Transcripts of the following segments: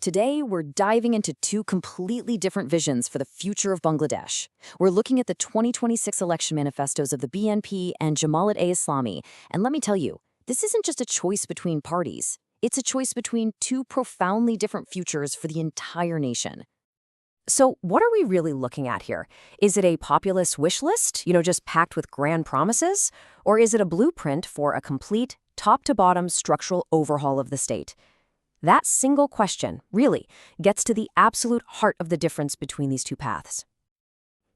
Today, we're diving into two completely different visions for the future of Bangladesh. We're looking at the 2026 election manifestos of the BNP and Jamaat-e-Islami. And let me tell you, this isn't just a choice between parties. It's a choice between two profoundly different futures for the entire nation. So what are we really looking at here? Is it a populist wish list, just packed with grand promises? Or is it a blueprint for a complete, top-to-bottom structural overhaul of the state? That single question, really, gets to the absolute heart of the difference between these two paths.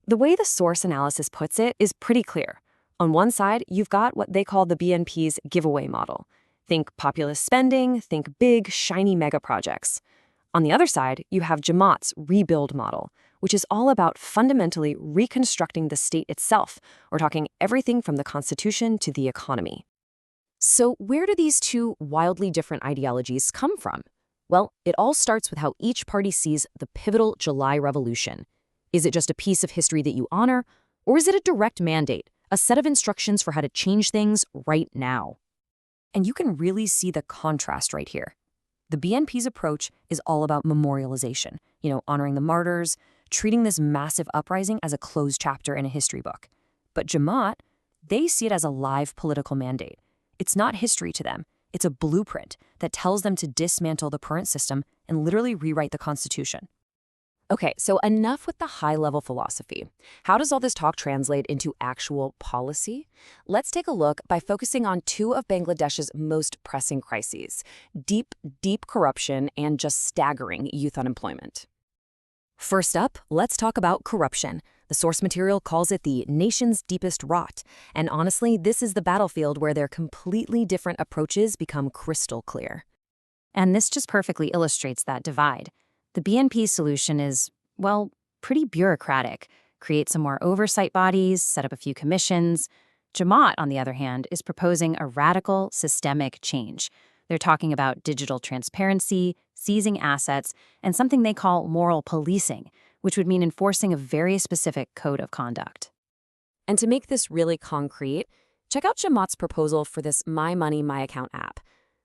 The way the source analysis puts it is pretty clear. On one side, you've got what they call the BNP's giveaway model. Think populist spending, think big, shiny mega projects. On the other side, you have Jamaat's rebuild model, which is all about fundamentally reconstructing the state itself. We're talking everything from the constitution to the economy. So where do these two wildly different ideologies come from? Well, it all starts with how each party sees the pivotal July Revolution. Is it just a piece of history that you honor, or is it a direct mandate, a set of instructions for how to change things right now? And you can really see the contrast right here. The BNP's approach is all about memorialization, honoring the martyrs, treating this massive uprising as a closed chapter in a history book. But Jamaat, they see it as a live political mandate. It's not history to them. It's a blueprint that tells them to dismantle the current system and literally rewrite the Constitution. Okay, so enough with the high-level philosophy. How does all this talk translate into actual policy? Let's take a look by focusing on two of Bangladesh's most pressing crises: deep corruption and just staggering youth unemployment. First up, let's talk about corruption. The source material calls it the nation's deepest rot. And honestly, this is the battlefield where their completely different approaches become crystal clear. And this just perfectly illustrates that divide. The BNP solution is, pretty bureaucratic. Create some more oversight bodies, set up a few commissions. Jamaat, on the other hand, is proposing a radical, systemic change. They're talking about digital transparency, seizing assets, and something they call moral policing, which would mean enforcing a very specific code of conduct. And to make this really concrete, check out Jamaat's proposal for this My Money, My Account app.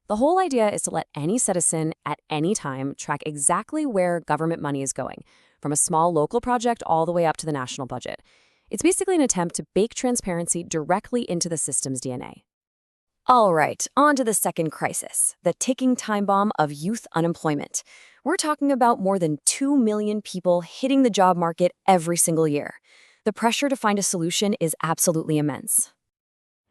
The whole idea is to let any citizen at any time track exactly where government money is going, from a small local project all the way up to the national budget. It's basically an attempt to bake transparency directly into the system's DNA. All right, on to the second crisis, the ticking time bomb of youth unemployment. We're talking about more than 2 million people hitting the job market every single year. The pressure to find a solution is absolutely immense.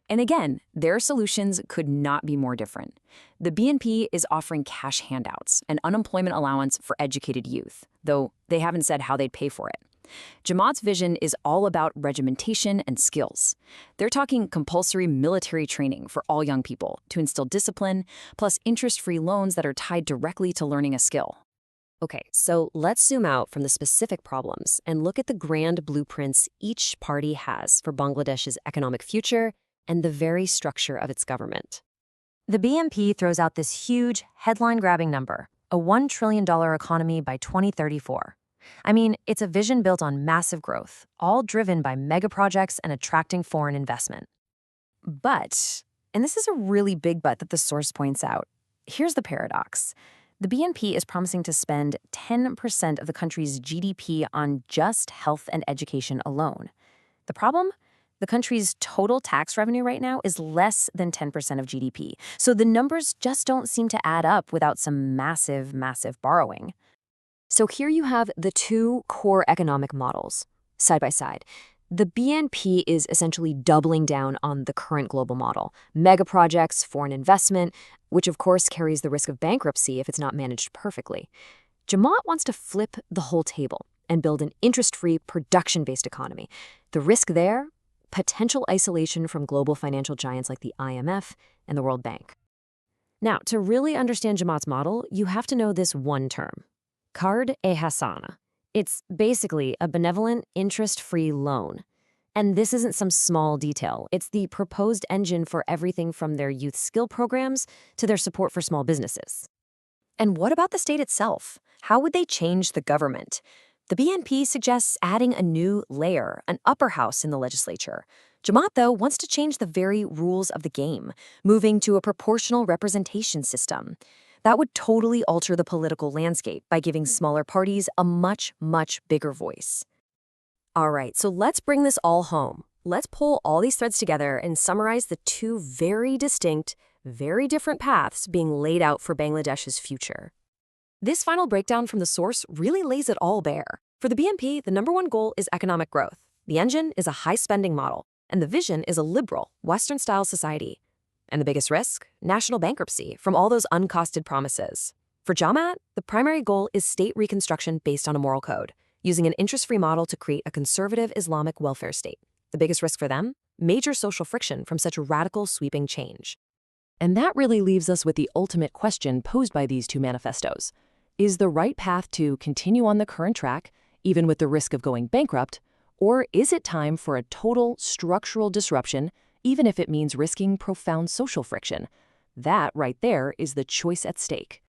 And again, their solutions could not be more different. The BNP is offering cash handouts, an unemployment allowance for educated youth, though they haven't said how they'd pay for it. Jamaat's vision is all about regimentation and skills. They're talking compulsory military training for all young people to instill discipline, plus interest-free loans that are tied directly to learning a skill. Okay, so let's zoom out from the specific problems and look at the grand blueprints each party has for Bangladesh's economic future and the very structure of its government. The BNP throws out this huge, headline-grabbing number, a $1 trillion economy by 2034. I mean, it's a vision built on massive growth, all driven by mega projects and attracting foreign investment. But, and this is a really big but that the source points out, here's the paradox. The BNP is promising to spend 10% of the country's GDP on just health and education alone. The problem? The country's total tax revenue right now is less than 10% of GDP. So the numbers just don't seem to add up without some massive borrowing. So here you have the two core economic models, side by side. The BNP is essentially doubling down on the current global model, mega projects, foreign investment, which of course carries the risk of bankruptcy if it's not managed perfectly. Jamaat wants to flip the whole table and build an interest-free, production-based economy. The risk there? Potential isolation from global financial giants like the IMF and the World Bank. Now, to really understand Jamaat's model, you have to know this one term, Qard-e-Hasana. It's basically a benevolent, interest-free loan. And this isn't some small detail. It's the proposed engine for everything from their youth skill programs to their support for small businesses. And what about the state itself? How would they change the government? The BNP suggests adding a new layer, an upper house in the legislature. Jamaat, though, wants to change the very rules of the game, moving to a proportional representation system. That would totally alter the political landscape by giving smaller parties a much, much bigger voice. All right, so let's bring this all home. Let's pull all these threads together and summarize the two very distinct, very different paths being laid out for Bangladesh's future. This final breakdown from the source really lays it all bare. For the BNP, the number one goal is economic growth. The engine is a high-spending model, and the vision is a liberal, Western-style society. And the biggest risk? National bankruptcy from all those uncosted promises. For Jamaat, the primary goal is state reconstruction based on a moral code, using an interest-free model to create a conservative Islamic welfare state. The biggest risk for them? Major social friction from such radical, sweeping change. And that really leaves us with the ultimate question posed by these two manifestos. Is the right path to continue on the current track, even with the risk of going bankrupt, or is it time for a total structural disruption, even if it means risking profound social friction? That right there is the choice at stake.